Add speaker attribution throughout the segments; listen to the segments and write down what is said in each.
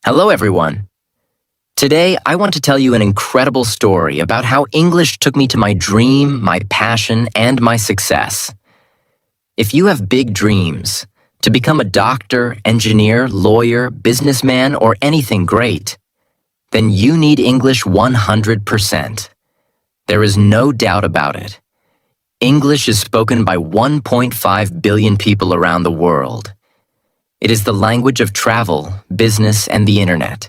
Speaker 1: Hello, everyone. Today, I want to tell you an incredible story about how English took me to my dream, my passion, and my success. If you have big dreams, to become a doctor, engineer, lawyer, businessman, or anything great, then you need English 100%. There is no doubt about it. English is spoken by 1.5 billion people around the world. It is the language of travel, business, and the internet.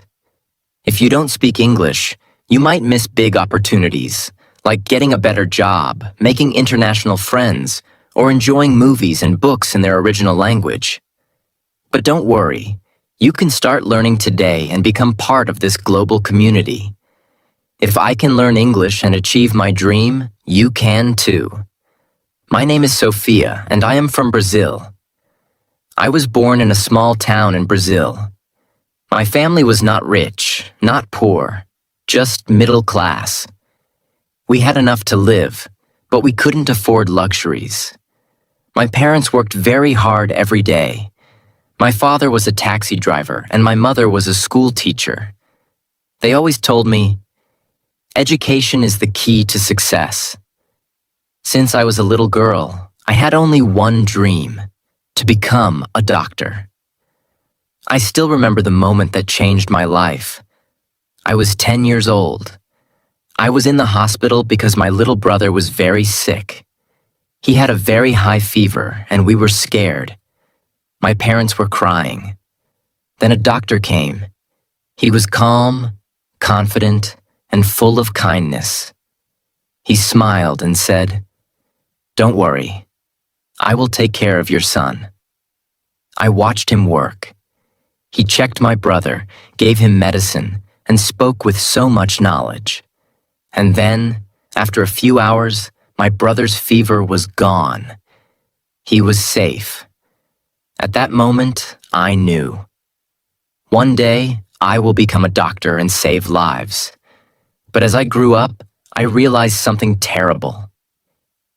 Speaker 1: If you don't speak English, you might miss big opportunities, like getting a better job, making international friends, or enjoying movies and books in their original language. But don't worry, you can start learning today and become part of this global community. If I can learn English and achieve my dream, you can too. My name is Sophia, and I am from Brazil. I was born in a small town in Brazil. My family was not rich, not poor, just middle class. We had enough to live, but we couldn't afford luxuries. My parents worked very hard every day. My father was a taxi driver, and my mother was a school teacher. They always told me, education is the key to success. Since I was a little girl, I had only one dream, to become a doctor. I still remember the moment that changed my life. I was 10 years old. I was in the hospital because my little brother was very sick. He had a very high fever, and we were scared. My parents were crying. Then a doctor came. He was calm, confident, and full of kindness. He smiled and said, "Don't worry. I will take care of your son." I watched him work. He checked my brother, gave him medicine, and spoke with so much knowledge. And then, after a few hours, my brother's fever was gone. He was safe. At that moment, I knew. One day, I will become a doctor and save lives. But as I grew up, I realized something terrible.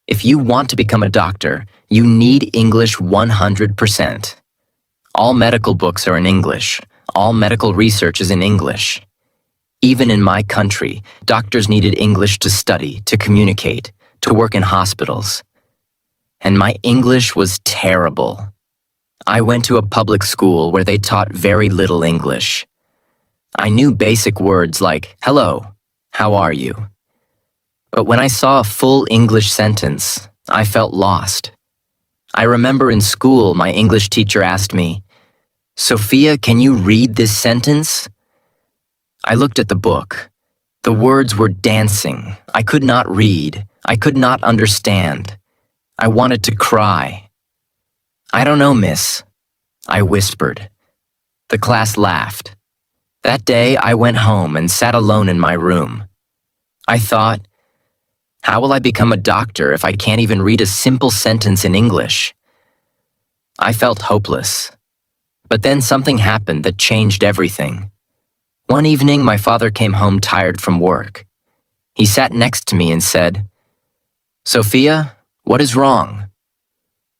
Speaker 1: If you want to become a doctor, you need English 100%. All medical books are in English. All medical research is in English. Even in my country, doctors needed English to study, to communicate, to work in hospitals. And my English was terrible. I went to a public school where they taught very little English. I knew basic words like, "Hello, how are you?" But when I saw a full English sentence, I felt lost. I remember in school, my English teacher asked me, "Sophia, can you read this sentence?" I looked at the book. The words were dancing. I could not read. I could not understand. I wanted to cry. "I don't know, miss," I whispered. The class laughed. That day, I went home and sat alone in my room. I thought, how will I become a doctor if I can't even read a simple sentence in English? I felt hopeless. But then something happened that changed everything. One evening, my father came home tired from work. He sat next to me and said, "Sophia, what is wrong?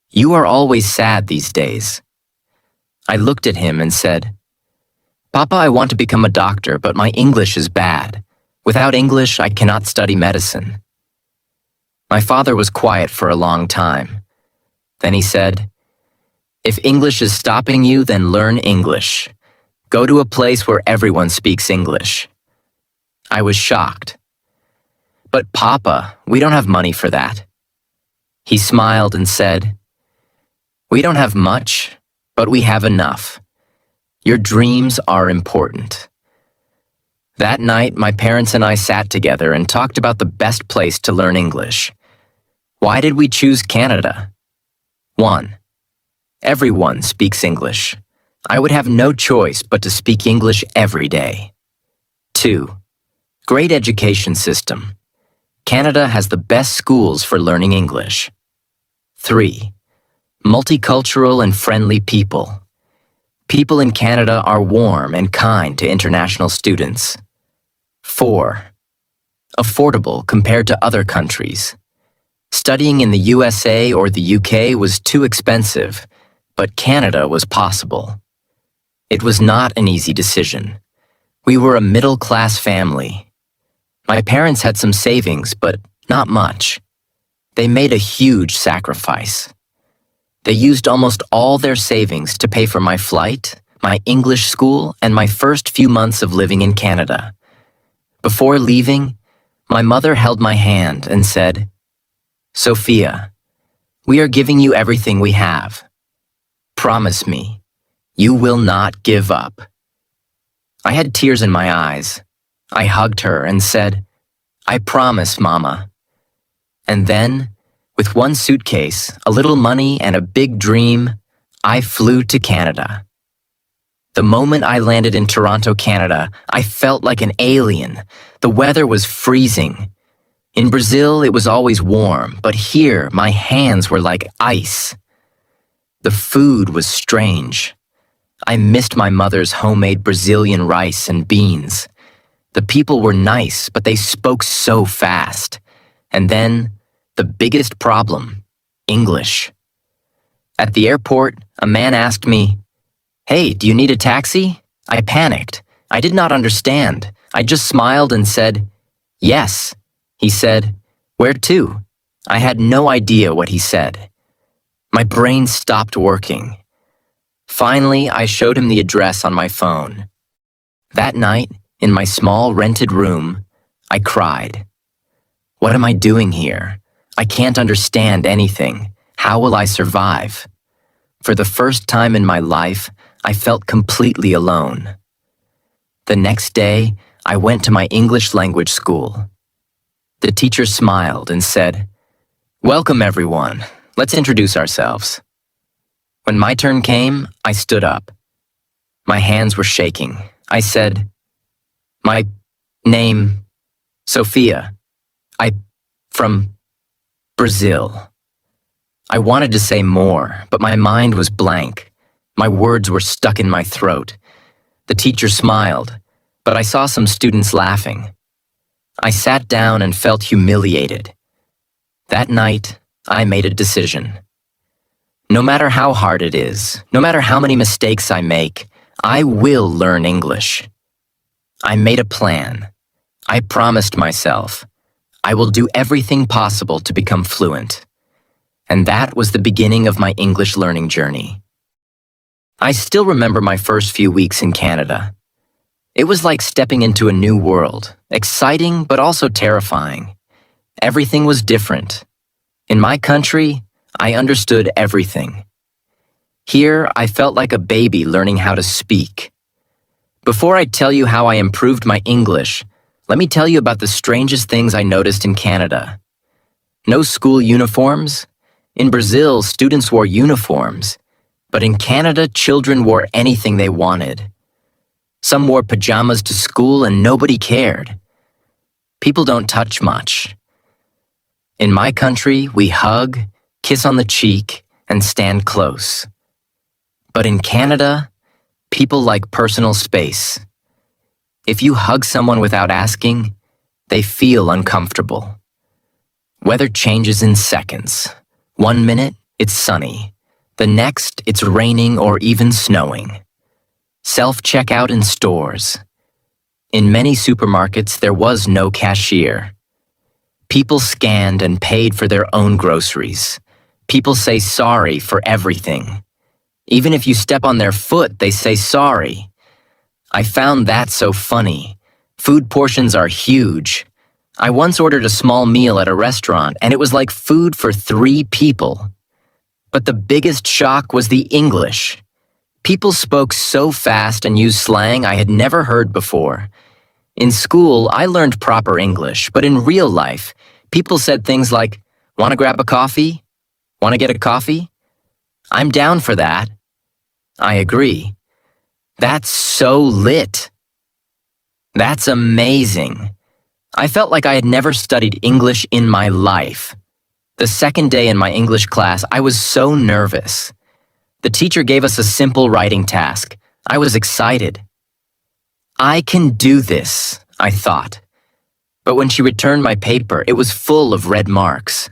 Speaker 1: You are always sad these days." I looked at him and said, "Papa, I want to become a doctor, but my English is bad. Without English, I cannot study medicine." My father was quiet for a long time. Then he said, "If English is stopping you, then learn English. Go to a place where everyone speaks English." I was shocked. "But Papa, we don't have money for that." He smiled and said, "We don't have much, but we have enough. Your dreams are important." That night, my parents and I sat together and talked about the best place to learn English. Why did we choose Canada? 1. Everyone speaks English. I would have no choice but to speak English every day. 2. Great education system. Canada has the best schools for learning English. 3. Multicultural and friendly people. People in Canada are warm and kind to international students. 4. Affordable compared to other countries. Studying in the USA or the UK was too expensive, but Canada was possible. It was not an easy decision. We were a middle-class family. My parents had some savings, but not much. They made a huge sacrifice. They used almost all their savings to pay for my flight, my English school, and my first few months of living in Canada. Before leaving, my mother held my hand and said, "Sophia, we are giving you everything we have. Promise me, you will not give up." I had tears in my eyes. I hugged her and said, "I promise, Mama." And then, with one suitcase, a little money, and a big dream, I flew to Canada. The moment I landed in Toronto, Canada, I felt like an alien. The weather was freezing. In Brazil, it was always warm, but here, my hands were like ice. The food was strange. I missed my mother's homemade Brazilian rice and beans. The people were nice, but they spoke so fast. And then, the biggest problem, English. At the airport, a man asked me, "Hey, do you need a taxi?" I panicked. I did not understand. I just smiled and said, "Yes." He said, "Where to?" I had no idea what he said. My brain stopped working. Finally, I showed him the address on my phone. That night, in my small rented room, I cried. What am I doing here? I can't understand anything. How will I survive? For the first time in my life, I felt completely alone. The next day, I went to my English language school. The teacher smiled and said, "Welcome, everyone. Let's introduce ourselves." When my turn came, I stood up. My hands were shaking. I said, "My name, Sophia. From Brazil." I wanted to say more, but my mind was blank. My words were stuck in my throat. The teacher smiled, but I saw some students laughing. I sat down and felt humiliated. That night, I made a decision. No matter how hard it is, no matter how many mistakes I make, I will learn English. I made a plan. I promised myself, I will do everything possible to become fluent. And that was the beginning of my English learning journey. I still remember my first few weeks in Canada. It was like stepping into a new world, exciting but also terrifying. Everything was different. In my country, I understood everything. Here, I felt like a baby learning how to speak. Before I tell you how I improved my English, let me tell you about the strangest things I noticed in Canada. No school uniforms. In Brazil, students wore uniforms. But in Canada, children wore anything they wanted. Some wore pajamas to school and nobody cared. People don't touch much. In my country, we hug, kiss on the cheek, and stand close. But in Canada, people like personal space. If you hug someone without asking, they feel uncomfortable. Weather changes in seconds. 1 minute, it's sunny. The next, it's raining or even snowing. Self-checkout in stores. In many supermarkets, there was no cashier. People scanned and paid for their own groceries. People say sorry for everything. Even if you step on their foot, they say sorry. I found that so funny. Food portions are huge. I once ordered a small meal at a restaurant, and it was like food for 3 people. But the biggest shock was the English. People spoke so fast and used slang I had never heard before. In school, I learned proper English, but in real life, people said things like, "Want to grab a coffee? Want to get a coffee? I'm down for that." I agree. That's so lit. That's amazing. I felt like I had never studied English in my life. The second day in my English class, I was so nervous. The teacher gave us a simple writing task. I was excited. I can do this, I thought. But when she returned my paper, it was full of red marks.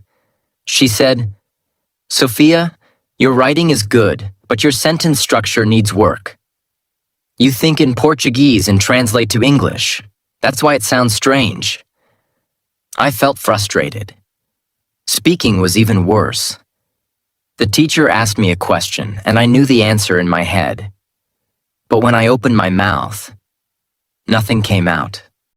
Speaker 1: She said, "Sophia, your writing is good, but your sentence structure needs work." You think in Portuguese and translate to English. That's why it sounds strange. I felt frustrated. Speaking was even worse. The teacher asked me a question, and I knew the answer in my head. But when I opened my mouth, nothing came out.